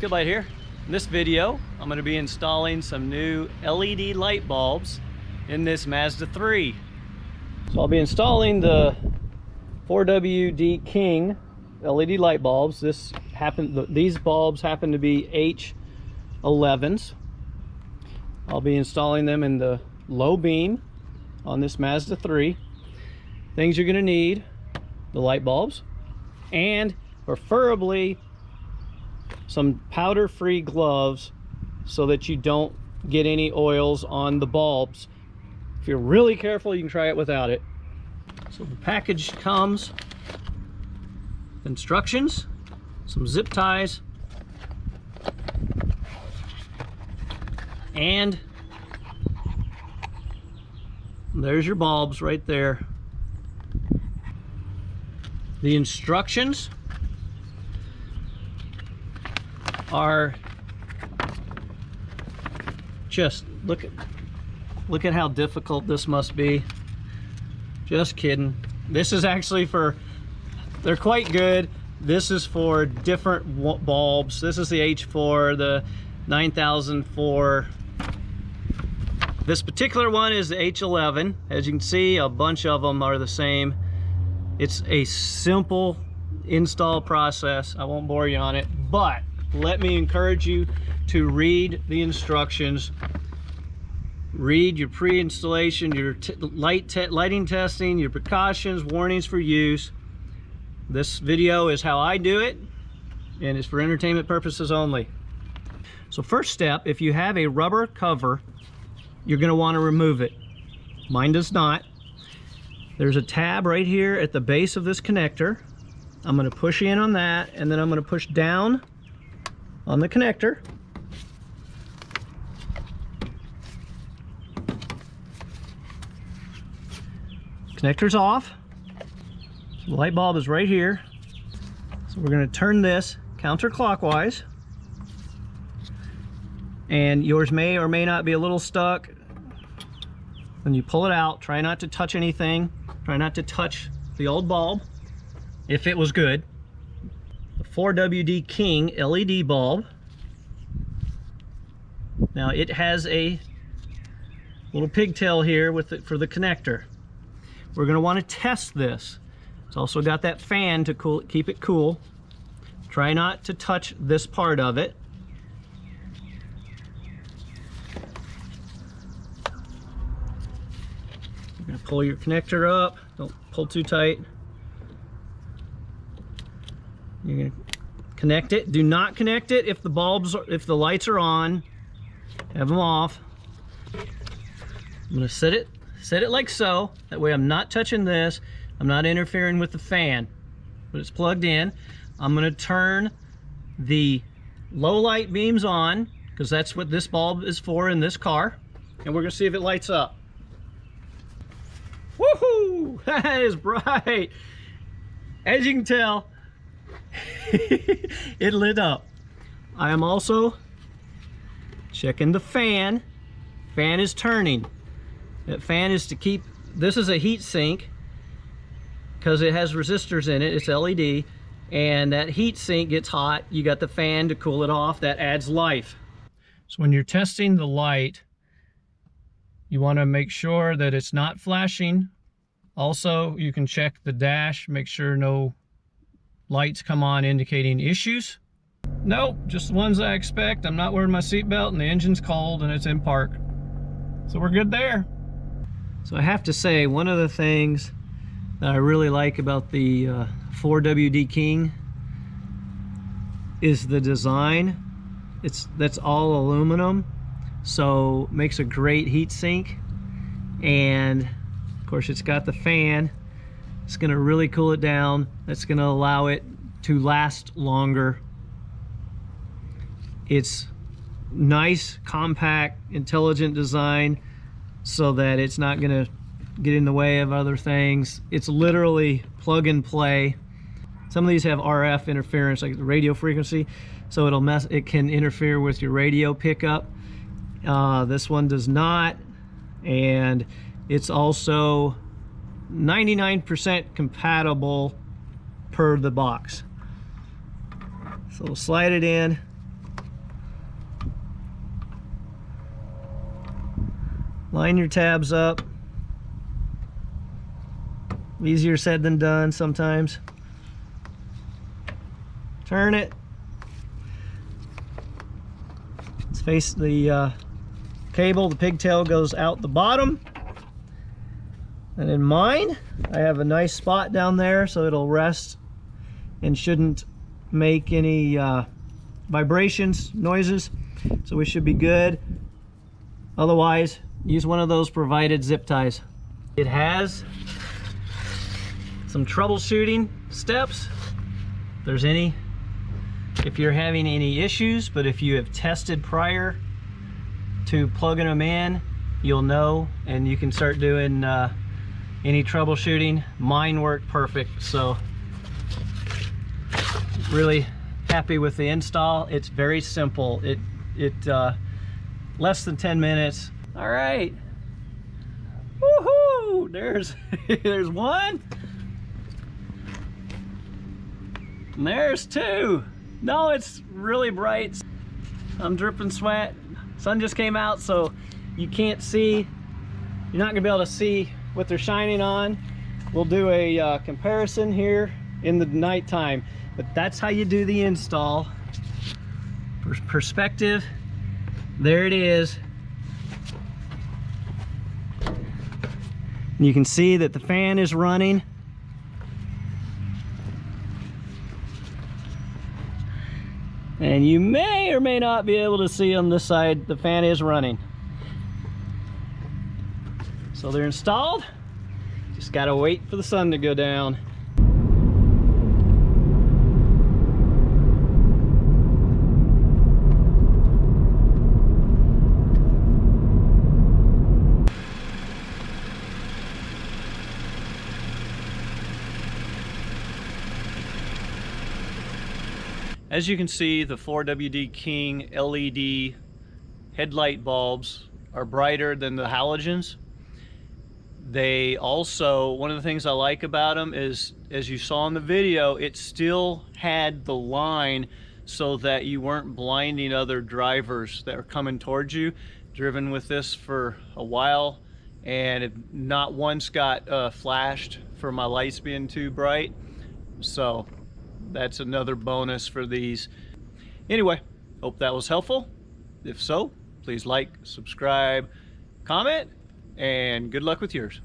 Headlight here. In this video, I'm going to be installing some new LED light bulbs in this Mazda 3. So I'll be installing the 4WDKING LED light bulbs. These bulbs happen to be H11s. I'll be installing them in the low beam on this Mazda 3. Things you're going to need: the light bulbs, and preferably some powder-free gloves so that you don't get any oils on the bulbs. If you're really careful, you can try it without it. So the package comes with instructions, some zip ties, and there's your bulbs right there. The instructions are just look at how difficult this must be. Just kidding. This is actually they're quite good. This is for different bulbs. This is the H4, the 9004. This particular one is the H11. As you can see, a bunch of them are the same. It's a simple install process. I won't bore you on it, but let me encourage you to read the instructions. Read your pre-installation, your lighting testing, your precautions, warnings for use. This video is how I do it, and it's for entertainment purposes only. So first step, if you have a rubber cover, you're going to want to remove it. Mine does not. There's a tab right here at the base of this connector. I'm going to push in on that, and then I'm going to push down on the connector. Connector's off. So the light bulb is right here. So we're going to turn this counterclockwise. And yours may or may not be a little stuck. When you pull it out, try not to touch anything. Try not to touch the old bulb if it was good. The 4WDKING LED bulb. Now it has a little pigtail here for the connector. We're going to want to test this. It's also got that fan to keep it cool. Try not to touch this part of it. You're going to pull your connector up. Don't pull too tight. You're going to connect it. Do not connect it if the lights are on. Have them off. I'm going to set it like so. That way I'm not touching this. I'm not interfering with the fan. But it's plugged in. I'm going to turn the low light beams on, because that's what this bulb is for in this car. And we're going to see if it lights up. Woohoo! That is bright. As you can tell, it lit up. I am also checking the fan. Fan is turning. That fan is to keep, this is a heat sink because it has resistors in it. It's LED, and that heat sink gets hot. You got the fan to cool it off. That adds life. So when you're testing the light, you want to make sure that it's not flashing. Also, you can check the dash, make sure no lights come on indicating issues. Nope, just the ones I expect. I'm not wearing my seatbelt and the engine's cold and it's in park. So we're good there. So I have to say, one of the things that I really like about the 4WDKING is the design. That's all aluminum, so makes a great heat sink. And of course it's got the fan. It's going to really cool it down. That's going to allow it to last longer. It's nice, compact, intelligent design so that it's not going to get in the way of other things. It's literally plug and play. Some of these have RF interference, like the radio frequency, so it can interfere with your radio pickup. This one does not, and it's also 99% compatible per the box. So we'll slide it in. Line your tabs up. Easier said than done sometimes. Turn it. Let's face the cable. The pigtail goes out the bottom. And in mine, I have a nice spot down there so it'll rest and shouldn't make any vibrations, noises. So we should be good. Otherwise, use one of those provided zip ties. It has some troubleshooting steps. If you're having any issues, but if you have tested prior to plugging them in, you'll know, and you can start doing any troubleshooting. Mine worked perfect, so really happy with the install. It's very simple. It less than 10 minutes. All right. Woohoo! There's one. And there's two. No, it's really bright. I'm dripping sweat. Sun just came out, so you can't see. You're not gonna be able to see what they're shining on. We'll do a comparison here in the nighttime, but that's how you do the install. Perspective, there it is. You can see that the fan is running. And you may or may not be able to see on this side, the fan is running. So they're installed. Just gotta wait for the sun to go down. As you can see, the 4WDKING LED headlight bulbs are brighter than the halogens. They also, one of the things I like about them is, as you saw in the video, it still had the line so that you weren't blinding other drivers that are coming towards you. Driven with this for a while, and not once got flashed for my lights being too bright. So that's another bonus for these. Anyway, hope that was helpful. If so, please like, subscribe, comment, and good luck with yours.